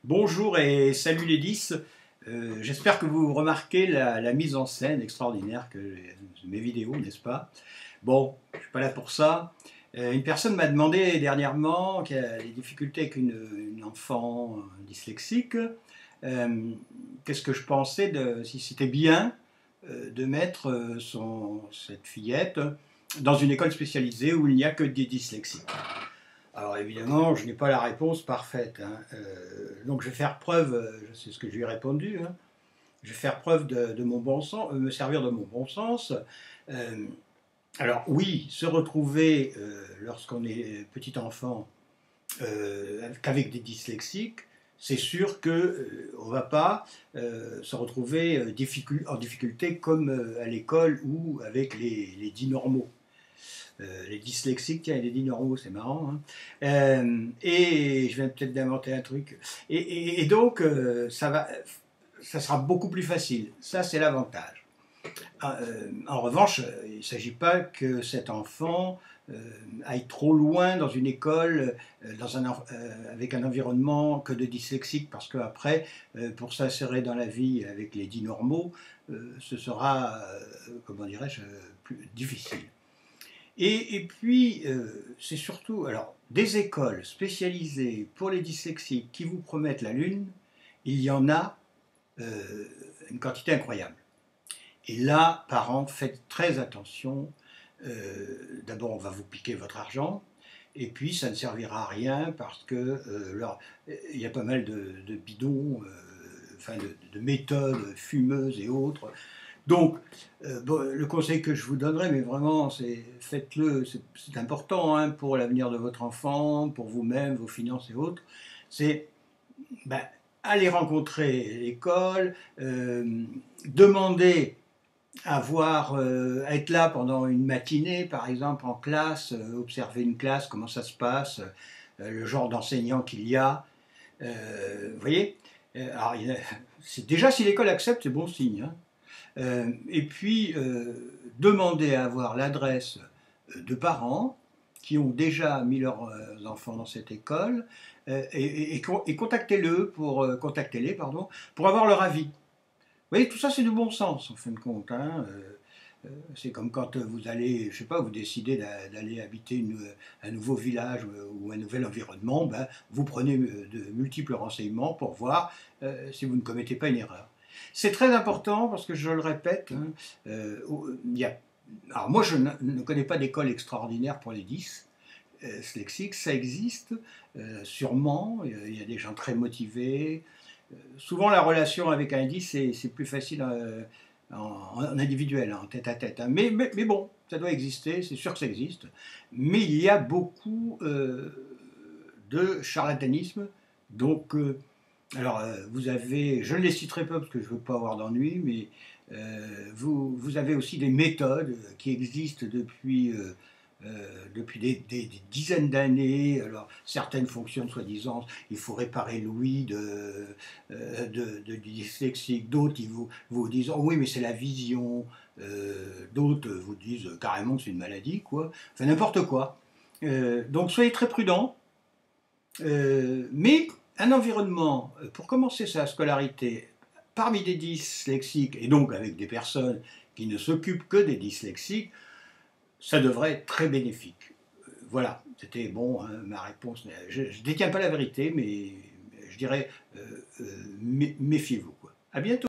Bonjour et salut les 10. J'espère que vous remarquez la mise en scène extraordinaire que de mes vidéos, n'est-ce pas? Bon, je ne suis pas là pour ça. Une personne m'a demandé dernièrement qui a des difficultés avec une enfant dyslexique, qu'est-ce que je pensais si c'était bien de mettre cette fillette dans une école spécialisée où il n'y a que des dyslexiques. Alors évidemment, je n'ai pas la réponse parfaite, hein. Donc je vais faire preuve, c'est ce que je lui ai répondu, hein. Je vais faire preuve de mon bon sens, me servir de mon bon sens. Euh, alors oui, se retrouver lorsqu'on est petit enfant qu'avec des dyslexiques, c'est sûr qu'on ne va pas se retrouver en difficulté comme à l'école ou avec les dits normaux. Les dyslexiques, tiens, il est dit normaux, c'est marrant, hein. Et je viens peut-être d'inventer un truc. Et donc, ça sera beaucoup plus facile. Ça, c'est l'avantage. En revanche, il ne s'agit pas que cet enfant aille trop loin dans une école avec un environnement que de dyslexiques, parce qu'après, pour s'insérer dans la vie avec les dits normaux, ce sera, comment dirais-je, plus difficile. Et puis, c'est surtout, alors, des écoles spécialisées pour les dyslexiques qui vous promettent la lune, il y en a une quantité incroyable. Et là, parents, faites très attention. D'abord, on va vous piquer votre argent, et puis ça ne servira à rien parce que il y a pas mal de bidons, enfin de méthodes fumeuses et autres. Donc, bon, le conseil que je vous donnerai, mais vraiment, c'est faites-le, c'est important, hein, pour l'avenir de votre enfant, pour vous-même, vos finances et autres, c'est ben, aller rencontrer l'école, demander à être là pendant une matinée, par exemple, en classe, observer une classe, comment ça se passe, le genre d'enseignant qu'il y a. Vous voyez. Alors, déjà, si l'école accepte, c'est bon signe, hein. Et puis, demander à avoir l'adresse de parents qui ont déjà mis leurs enfants dans cette école et contactez-les pour avoir leur avis. Vous voyez, tout ça, c'est du bon sens, en fin de compte, hein. C'est comme quand vous allez, je sais pas, vous décidez d'aller habiter un nouveau village ou un nouvel environnement, ben, vous prenez de multiples renseignements pour voir si vous ne commettez pas une erreur. C'est très important parce que je le répète, hein, il y a, alors moi je ne connais pas d'école extraordinaire pour les 10 dyslexiques, ça existe sûrement, il y a des gens très motivés. Souvent la relation avec un 10 c'est plus facile en individuel, hein, en tête à tête, hein. Mais bon, ça doit exister, c'est sûr que ça existe. Mais il y a beaucoup de charlatanisme. Donc, alors, vous avez, je ne les citerai pas parce que je ne veux pas avoir d'ennui, mais vous avez aussi des méthodes qui existent depuis des dizaines d'années. Alors, certaines fonctionnent soi-disant, il faut réparer l'ouïe du dyslexique. D'autres, vous disent, oh oui, mais c'est la vision. D'autres vous disent carrément que c'est une maladie, quoi. Enfin, n'importe quoi. Donc, soyez très prudents. Mais un environnement, pour commencer sa scolarité, parmi des dyslexiques, et donc avec des personnes qui ne s'occupent que des dyslexiques, ça devrait être très bénéfique. Voilà, c'était bon, hein, ma réponse. Je ne détiens pas la vérité, mais je dirais, méfiez-vous, quoi. À bientôt.